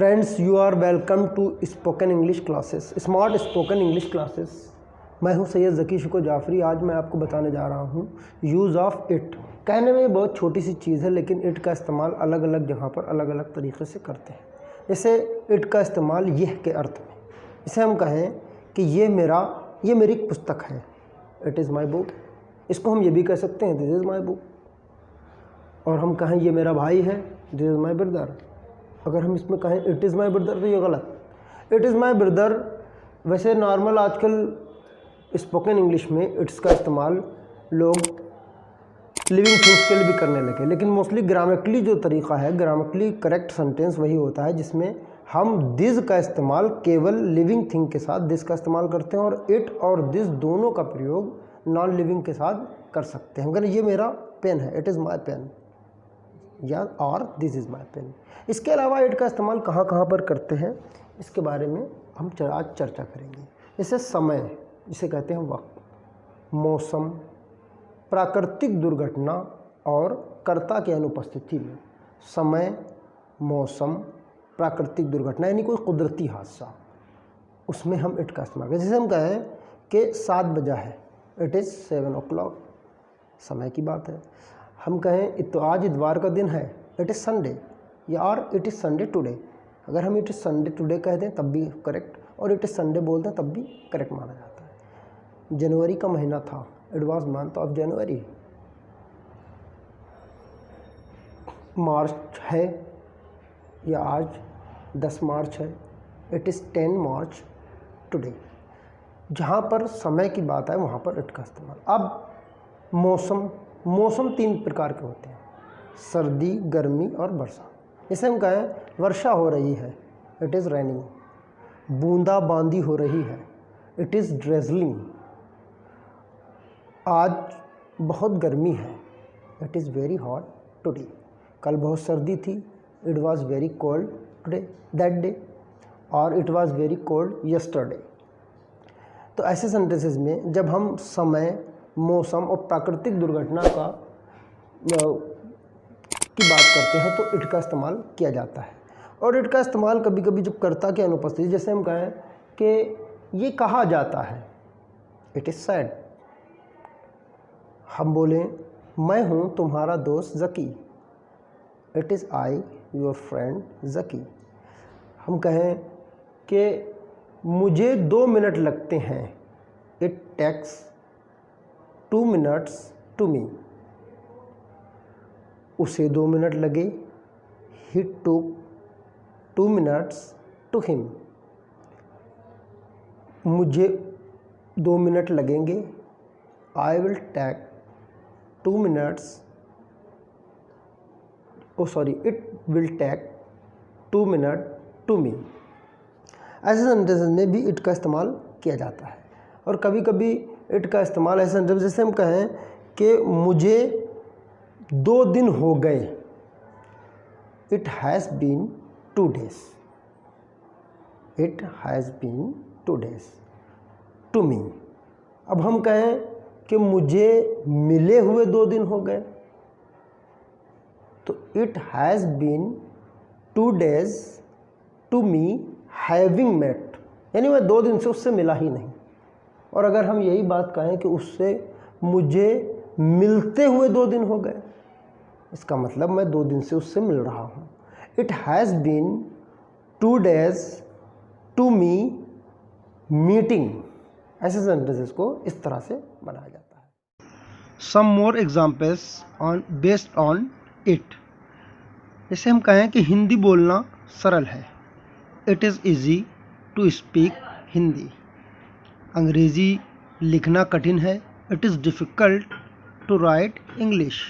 Friends, you are welcome to spoken English classes, smart spoken English classes. मैं हूं सैयद ज़की शुक्र जाफरी। आज मैं आपको बताने जा रहा हूं यूज़ ऑफ इट। कहने में बहुत छोटी सी चीज़ है, लेकिन इट का इस्तेमाल अलग अलग जगह पर अलग अलग तरीक़े से करते हैं। जैसे इट का इस्तेमाल यह के अर्थ में, इसे हम कहें कि ये मेरी पुस्तक है, इट इज़ माई बुक। इसको हम ये भी कह सकते हैं, दिस इज़ माई बुक। और हम कहें ये मेरा भाई है, दिस इज़ माई ब्रदर। अगर हम इसमें कहें इट इज़ माई ब्रदर तो ये गलत। इट इज़ माई ब्रदर वैसे नॉर्मल आजकल स्पोकन इंग्लिश में इट्स का इस्तेमाल लोग लिविंग थिंग्स के लिए भी करने लगे, लेकिन मोस्टली ग्रामेटिकली जो तरीक़ा है, ग्रामेटिकली करेक्ट सेंटेंस वही होता है जिसमें हम दिस का इस्तेमाल केवल लिविंग थिंग के साथ दिस का इस्तेमाल करते हैं, और इट और दिस दोनों का प्रयोग नॉन लिविंग के साथ कर सकते हैं। अगर ये मेरा पेन है, इट इज़ माई पेन, या और दिस इज़ माई पेन। इसके अलावा इट का इस्तेमाल कहाँ कहाँ पर करते हैं, इसके बारे में हम आज चर्चा करेंगे। जैसे समय, जिसे कहते हैं वक्त, मौसम, प्राकृतिक दुर्घटना और कर्ता की अनुपस्थिति में। समय, मौसम, प्राकृतिक दुर्घटना यानी कोई कुदरती हादसा, उसमें हम इट का इस्तेमाल करें। जैसे हम कहें कि 7 बजा है, इट इज़ 7 o'clock, समय की बात है। हम कहें तो आज इतवार का दिन है, इट इज़ संडे, या और इट इज़ संडे टुडे। अगर हम इट इज़ संडे टुडे कह दें तब भी करेक्ट, और इट इज़ संडे बोल दें तब भी करेक्ट माना जाता है। जनवरी का महीना था, it was month of January. मार्च है, या आज 10 मार्च है, इट इज़ 10 मार्च टुडे। जहाँ पर समय की बात है वहाँ पर इट का इस्तेमाल। अब मौसम 3 प्रकार के होते हैं, सर्दी, गर्मी और वर्षा। जैसे हम कहें वर्षा हो रही है, इट इज़ रेनिंग। बूंदाबांदी हो रही है, इट इज़ ड्रेजलिंग। आज बहुत गर्मी है, it is very hot today. कल बहुत सर्दी थी, it was very cold today that day, और it was very cold yesterday. तो ऐसे सेंटेंसेस में जब हम समय, मौसम और प्राकृतिक दुर्घटना की बात करते हैं तो इट का इस्तेमाल किया जाता है। और इट का इस्तेमाल कभी कभी जब कर्ता की अनुपस्थिति, जैसे हम कहें कि ये कहा जाता है, इट इज़ सैड। हम बोलें मैं हूँ तुम्हारा दोस्त Zaki, it is I your friend Zaki. हम कहें कि मुझे 2 मिनट लगते हैं, it takes 2 minutes to me. उसे 2 मिनट लगे, he took 2 minutes to him. मुझे 2 मिनट लगेंगे, I will take 2 minutes, it will take 2 minutes to me. ऐसे सेंटेंसेस में भी इट का इस्तेमाल किया जाता है। और कभी कभी इट का इस्तेमाल ऐसे सेंटेंस, जैसे हम कहें कि मुझे 2 दिन हो गए, it has been 2 days, it has been 2 days to me. अब हम कहें कि मुझे मिले हुए 2 दिन हो गए, तो it has been 2 days to me having met, यानी मैं 2 दिन से उससे मिला ही नहीं। और अगर हम यही बात कहें कि उससे मुझे मिलते हुए 2 दिन हो गए, इसका मतलब मैं 2 दिन से उससे मिल रहा हूँ। It has been 2 days to me meeting. ऐसे सेंटेंसेस को इस तरह से बनाया जाता है। Some more examples based on it. जैसे हम कहें कि हिंदी बोलना सरल है, it is easy to speak Hindi. अंग्रेज़ी लिखना कठिन है, it is difficult to write English.